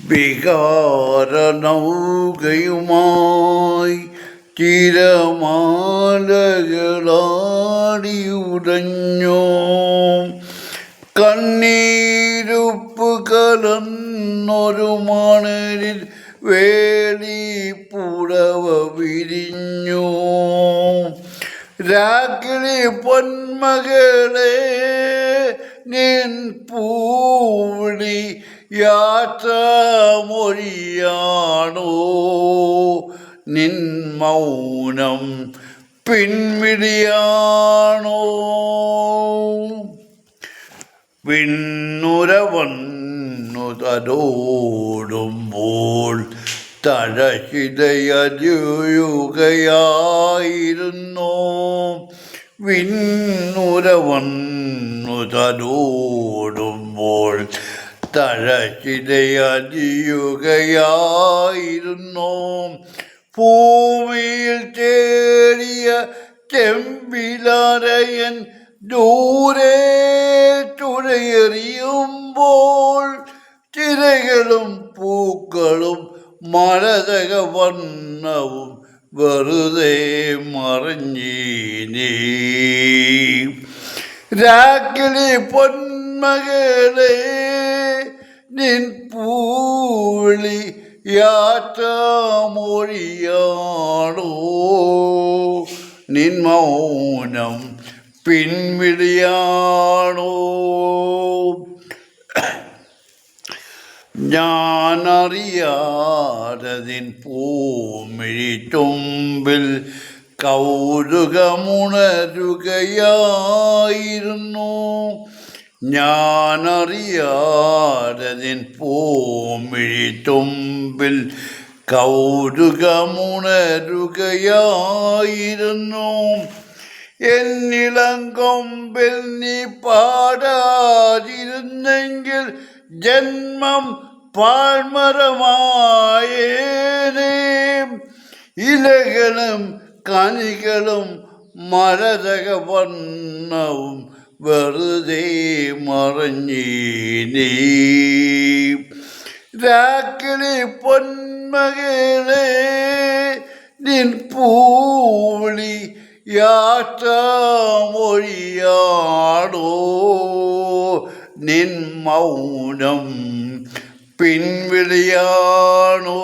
വികാര നൗകയുമായി തിരമാലകളാടിയുടഞ്ഞോ കണ്ണീരുപ്പ് കലർന്നൊരു മണലിൽ വേലി പുടവ വിരിഞ്ഞു രാക്കിളി പൊന്മകളെ നിൻ പൂവിളി യാത്രാമൊഴിയാണോ നിൻ മൗനം പിൻവിളിയാണോ പിന്നുരവന്നു തലോടുമ്പോൾ തഴഹിതയുകയായിരുന്നു വിന്നുരവന്നു തലോടുമ്പോൾ തഴഹിതയുകയായിരുന്നു ഭൂമിയിൽ തേടിയ ചെമ്പിലരയൻ ദൂരെ തുഴയെറിയുമ്പോൾ തിരകളും പൂക്കളും മരതക വർണ്ണവും വെറുതെ മറിഞ്ഞീനീ രാക്കിളി പൊന്മകളെ നിൻ പൂവിളി യാത്രാമൊഴിയാണോ നിൻ മൗനം പിൻവിളിയാണോ ഞാനറിയാതതിൻ പൂമിഴി തുമ്പിൽ കൗതുകമുണരുകയായിരുന്നു ഞാനറിയാതതിൻ പൂമിഴി തുമ്പിൽ കൗതുകമുണരുകയായിരുന്നു എന്നിളം കൊമ്പിൽ നീ പാടാതിരുന്നെങ്കിൽ ജന്മം പാഴ്മരമായേനേ ഇലകളും കനികളും മരതക വർണ്ണവും വെറുതെ മറഞ്ഞീനീ രാക്കിളി പൊന്മകളെ നിൻ പൂവിളി യാത്രാമൊഴിയാണോ നിൻ മൗനം പിൻവിളിയാണോ